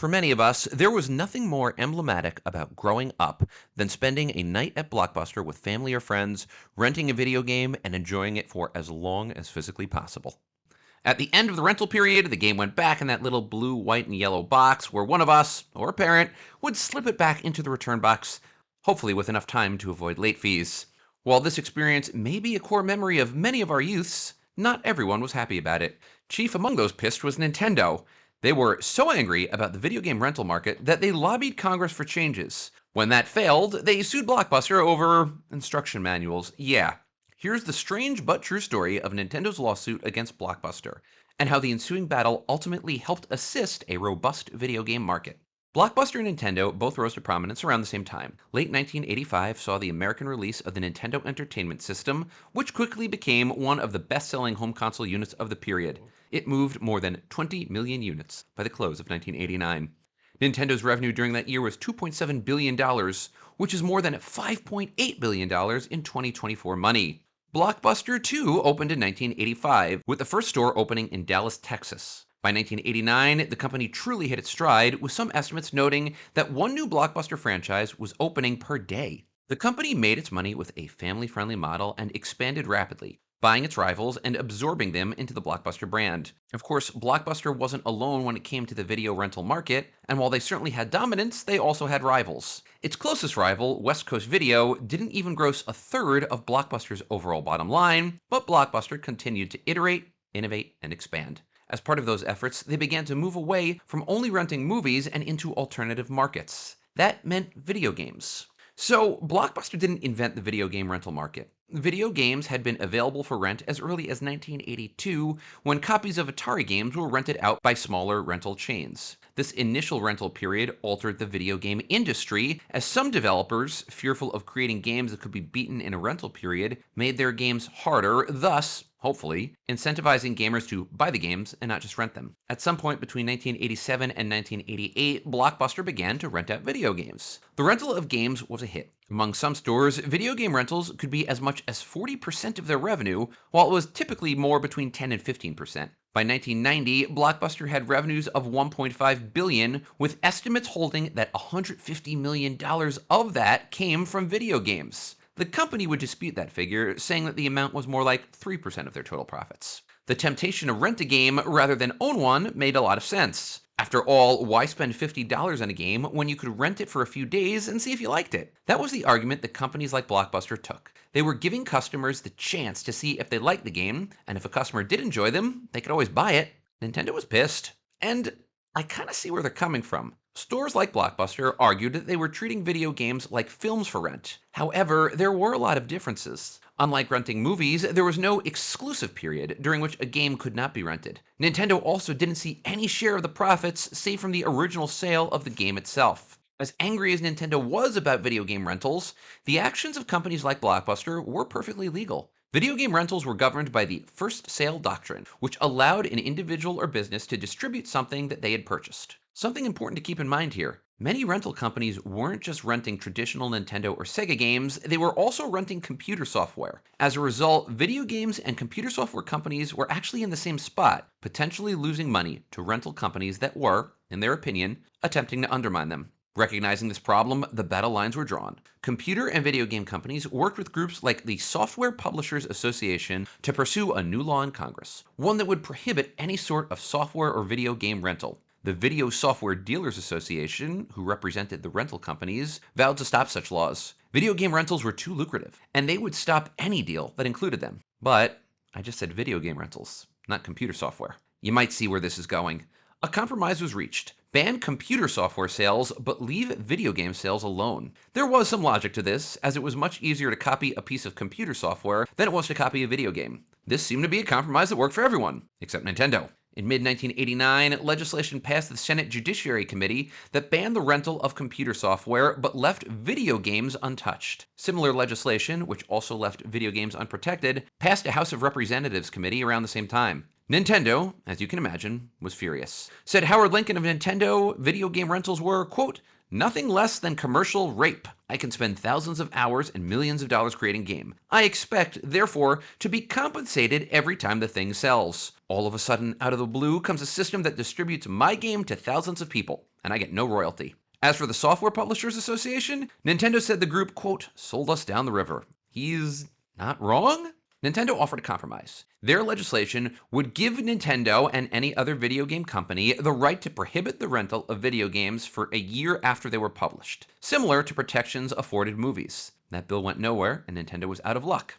For many of us, there was nothing more emblematic about growing up than spending a night at Blockbuster with family or friends, renting a video game, and enjoying it for as long as physically possible. At the end of the rental period, the game went back in that little blue, white, and yellow box where one of us, or a parent, would slip it back into the return box, hopefully with enough time to avoid late fees. While this experience may be a core memory of many of our youths, not everyone was happy about it. Chief among those pissed was Nintendo. They were so angry about the video game rental market that they lobbied Congress for changes. When that failed, they sued Blockbuster over instruction manuals. Yeah. Here's the strange but true story of Nintendo's lawsuit against Blockbuster, and how the ensuing battle ultimately helped assist a robust video game market. Blockbuster and Nintendo both rose to prominence around the same time. Late 1985 saw the American release of the Nintendo Entertainment System, which quickly became one of the best-selling home console units of the period. It moved more than 20 million units by the close of 1989. Nintendo's revenue during that year was $2.7 billion, which is more than $5.8 billion in 2024 money. Blockbuster, too, opened in 1985, with the first store opening in Dallas, Texas. By 1989, the company truly hit its stride, with some estimates noting that one new Blockbuster franchise was opening per day. The company made its money with a family-friendly model and expanded rapidly, buying its rivals and absorbing them into the Blockbuster brand. Of course, Blockbuster wasn't alone when it came to the video rental market, and while they certainly had dominance, they also had rivals. Its closest rival, West Coast Video, didn't even gross a third of Blockbuster's overall bottom line, but Blockbuster continued to iterate, innovate, and expand. As part of those efforts, they began to move away from only renting movies and into alternative markets. That meant video games. So, Blockbuster didn't invent the video game rental market. Video games had been available for rent as early as 1982, when copies of Atari games were rented out by smaller rental chains. This initial rental period altered the video game industry, as some developers, fearful of creating games that could be beaten in a rental period, made their games harder, thus, hopefully, incentivizing gamers to buy the games and not just rent them. At some point between 1987 and 1988, Blockbuster began to rent out video games. The rental of games was a hit. Among some stores, video game rentals could be as much as 40% of their revenue, while it was typically more between 10 and 15%. By 1990, Blockbuster had revenues of $1.5 billion, with estimates holding that $150 million of that came from video games. The company would dispute that figure, saying that the amount was more like 3% of their total profits. The temptation to rent a game rather than own one made a lot of sense. After all, why spend $50 on a game when you could rent it for a few days and see if you liked it? That was the argument that companies like Blockbuster took. They were giving customers the chance to see if they liked the game, and if a customer did enjoy them, they could always buy it. Nintendo was pissed. And I kind of see where they're coming from. Stores like Blockbuster argued that they were treating video games like films for rent. However, there were a lot of differences. Unlike renting movies, there was no exclusive period during which a game could not be rented. Nintendo also didn't see any share of the profits, save from the original sale of the game itself. As angry as Nintendo was about video game rentals, the actions of companies like Blockbuster were perfectly legal. Video game rentals were governed by the first sale doctrine, which allowed an individual or business to distribute something that they had purchased. Something important to keep in mind here. Many rental companies weren't just renting traditional Nintendo or Sega games, they were also renting computer software. As a result, video games and computer software companies were actually in the same spot, potentially losing money to rental companies that were, in their opinion, attempting to undermine them. Recognizing this problem, the battle lines were drawn. Computer and video game companies worked with groups like the Software Publishers Association to pursue a new law in Congress, one that would prohibit any sort of software or video game rental. The Video Software Dealers Association, who represented the rental companies, vowed to stop such laws. Video game rentals were too lucrative, and they would stop any deal that included them. But I just said video game rentals, not computer software. You might see where this is going. A compromise was reached. Ban computer software sales, but leave video game sales alone. There was some logic to this, as it was much easier to copy a piece of computer software than it was to copy a video game. This seemed to be a compromise that worked for everyone, except Nintendo. In mid-1989, legislation passed the Senate Judiciary Committee that banned the rental of computer software but left video games untouched. Similar legislation, which also left video games unprotected, passed a House of Representatives committee around the same time. Nintendo, as you can imagine, was furious. Said Howard Lincoln of Nintendo, video game rentals were, quote, nothing less than commercial rape. I can spend thousands of hours and millions of dollars creating game. I expect, therefore, to be compensated every time the thing sells. All of a sudden, out of the blue, comes a system that distributes my game to thousands of people. and I get no royalty. As for the Software Publishers Association, Nintendo said the group, quote, sold us down the river. He's not wrong? Nintendo offered a compromise. Their legislation would give Nintendo and any other video game company the right to prohibit the rental of video games for a year after they were published, similar to protections afforded movies. That bill went nowhere, and Nintendo was out of luck.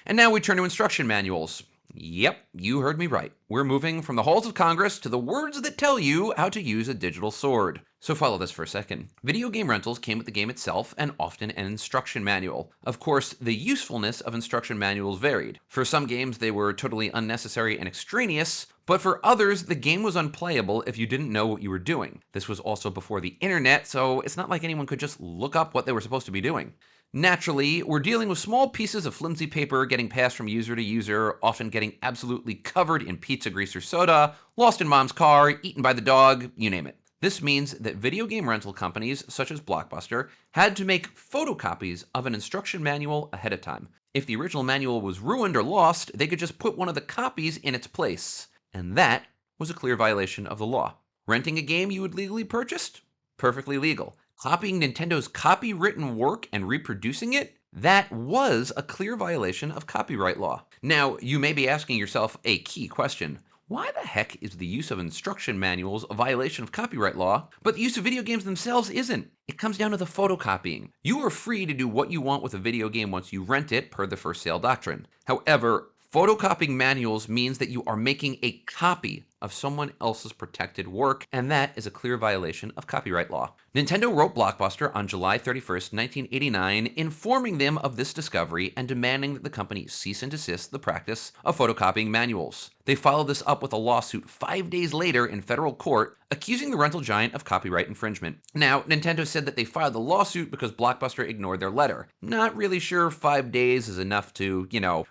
And now we turn to instruction manuals. Yep, you heard me right. We're moving from the halls of Congress to the words that tell you how to use a digital sword. So follow this for a second. Video game rentals came with the game itself and often an instruction manual. Of course, the usefulness of instruction manuals varied. For some games, they were totally unnecessary and extraneous, but for others, the game was unplayable if you didn't know what you were doing. This was also before the internet, so it's not like anyone could just look up what they were supposed to be doing. Naturally, we're dealing with small pieces of flimsy paper getting passed from user to user, often getting absolutely covered in pizza grease or soda, lost in mom's car, eaten by the dog, you name it. This means that video game rental companies, such as Blockbuster, had to make photocopies of an instruction manual ahead of time. If the original manual was ruined or lost, they could just put one of the copies in its place. And that was a clear violation of the law. Renting a game you had legally purchased? Perfectly legal. Copying Nintendo's copywritten work and reproducing it? That was a clear violation of copyright law. Now, you may be asking yourself a key question. Why the heck is the use of instruction manuals a violation of copyright law, but the use of video games themselves isn't? It comes down to the photocopying. You are free to do what you want with a video game once you rent it per the first sale doctrine. However, photocopying manuals means that you are making a copy of someone else's protected work, and that is a clear violation of copyright law. Nintendo wrote Blockbuster on July 31st, 1989, informing them of this discovery and demanding that the company cease and desist the practice of photocopying manuals. They followed this up with a lawsuit 5 days later in federal court, accusing the rental giant of copyright infringement. Now, Nintendo said that they filed the lawsuit because Blockbuster ignored their letter. Not really sure 5 days is enough to,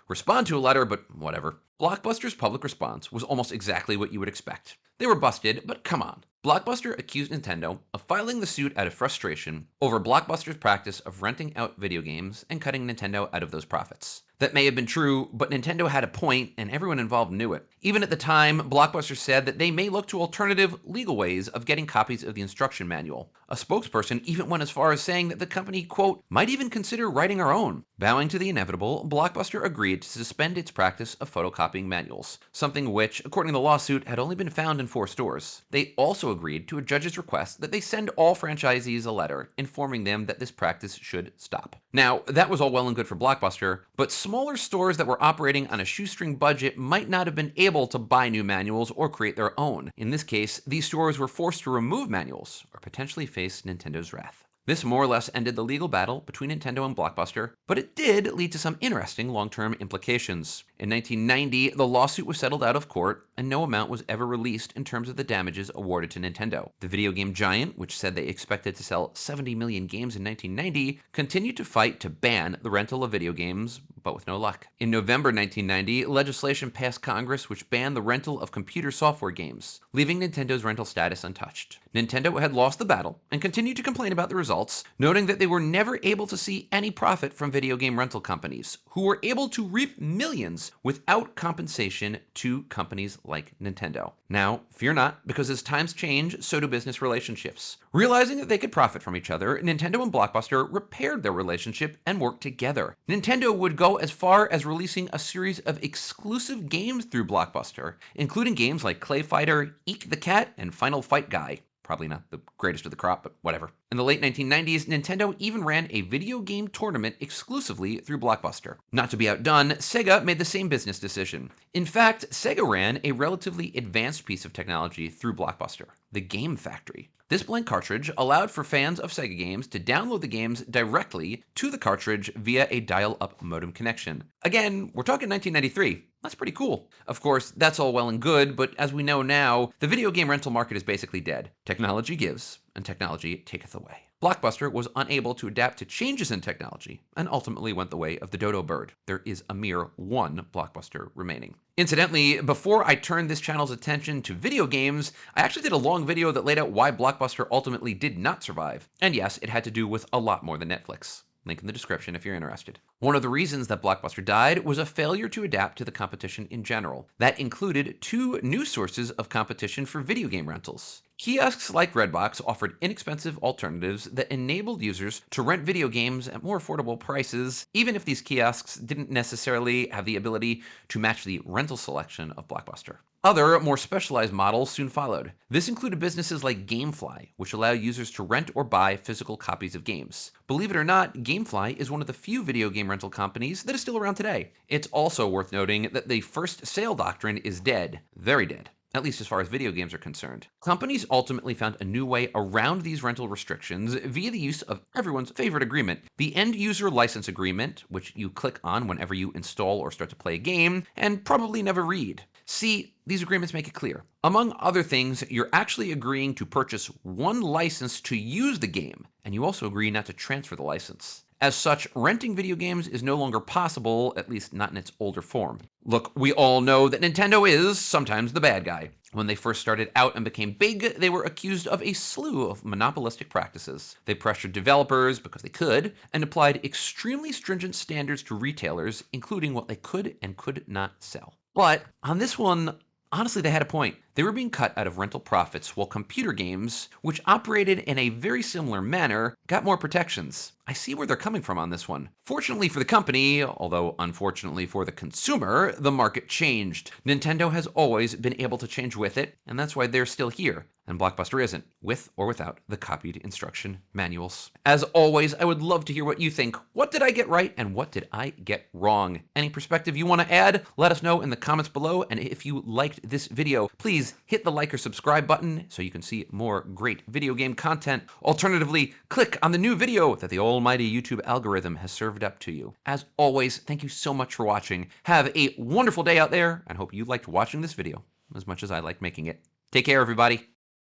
respond to a letter, but whatever. Blockbuster's public response was almost exactly what you would expect. They were busted, but come on. Blockbuster accused Nintendo of filing the suit out of frustration over Blockbuster's practice of renting out video games and cutting Nintendo out of those profits. That may have been true, but Nintendo had a point, and everyone involved knew it. Even at the time, Blockbuster said that they may look to alternative legal ways of getting copies of the instruction manual. A spokesperson even went as far as saying that the company, quote, might even consider writing our own. Bowing to the inevitable, Blockbuster agreed to suspend its practice of photocopying manuals, something which, according to the lawsuit, had only been found in 4 stores. They also agreed to a judge's request that they send all franchisees a letter informing them that this practice should stop. Now, that was all well and good for Blockbuster, but smaller stores that were operating on a shoestring budget might not have been able to buy new manuals or create their own. In this case, these stores were forced to remove manuals or potentially face Nintendo's wrath. This more or less ended the legal battle between Nintendo and Blockbuster, but it did lead to some interesting long-term implications. In 1990, the lawsuit was settled out of court, and no amount was ever released in terms of the damages awarded to Nintendo. The video game giant, which said they expected to sell 70 million games in 1990, continued to fight to ban the rental of video games, but with no luck. In November 1990, legislation passed Congress which banned the rental of computer software games, leaving Nintendo's rental status untouched. Nintendo had lost the battle and continued to complain about the results, noting that they were never able to see any profit from video game rental companies, who were able to reap millions without compensation to companies like Nintendo. Now, fear not, because as times change, so do business relationships. Realizing that they could profit from each other, Nintendo and Blockbuster repaired their relationship and worked together. Nintendo would go as far as releasing a series of exclusive games through Blockbuster, including games like Clay Fighter, Eek the Cat, and Final Fight Guy. Probably not the greatest of the crop, but whatever. In the late 1990s, Nintendo even ran a video game tournament exclusively through Blockbuster. Not to be outdone, Sega made the same business decision. In fact, Sega ran a relatively advanced piece of technology through Blockbuster, the Game Factory. This blank cartridge allowed for fans of Sega games to download the games directly to the cartridge via a dial-up modem connection. Again, we're talking 1993. That's pretty cool. Of course, that's all well and good, but as we know now, the video game rental market is basically dead. Technology gives, and technology taketh away. Blockbuster was unable to adapt to changes in technology and ultimately went the way of the dodo bird. There is a mere one Blockbuster remaining. Incidentally, before I turned this channel's attention to video games, I actually did a long video that laid out why Blockbuster ultimately did not survive. And yes, it had to do with a lot more than Netflix. Link in the description if you're interested. One of the reasons that Blockbuster died was a failure to adapt to the competition in general. That included 2 new sources of competition for video game rentals: Kiosks like Redbox offered inexpensive alternatives that enabled users to rent video games at more affordable prices, even if these kiosks didn't necessarily have the ability to match the rental selection of Blockbuster. Other, more specialized models soon followed. This included businesses like Gamefly, which allow users to rent or buy physical copies of games. Believe it or not, Gamefly is one of the few video game rental companies that is still around today. It's also worth noting that the first sale doctrine is dead, very dead, at least as far as video games are concerned. Companies ultimately found a new way around these rental restrictions via the use of everyone's favorite agreement, the End User License Agreement, which you click on whenever you install or start to play a game, and probably never read. See, these agreements make it clear. Among other things, you're actually agreeing to purchase one license to use the game, and you also agree not to transfer the license. As such, renting video games is no longer possible, at least not in its older form. Look, we all know that Nintendo is sometimes the bad guy. When they first started out and became big, they were accused of a slew of monopolistic practices. They pressured developers because they could, and applied extremely stringent standards to retailers, including what they could and could not sell. But on this one, honestly, they had a point. They were being cut out of rental profits, while computer games, which operated in a very similar manner, got more protections. I see where they're coming from on this one. Fortunately for the company, although unfortunately for the consumer, the market changed. Nintendo has always been able to change with it, and that's why they're still here. And Blockbuster isn't, with or without the copied instruction manuals. As always, I would love to hear what you think. What did I get right and what did I get wrong? Any perspective you want to add, let us know in the comments below. And if you liked this video, please hit the like or subscribe button so you can see more great video game content. Alternatively, click on the new video that the almighty YouTube algorithm has served up to you. As always, thank you so much for watching. Have a wonderful day out there, and hope you liked watching this video as much as I liked making it. Take care, everybody.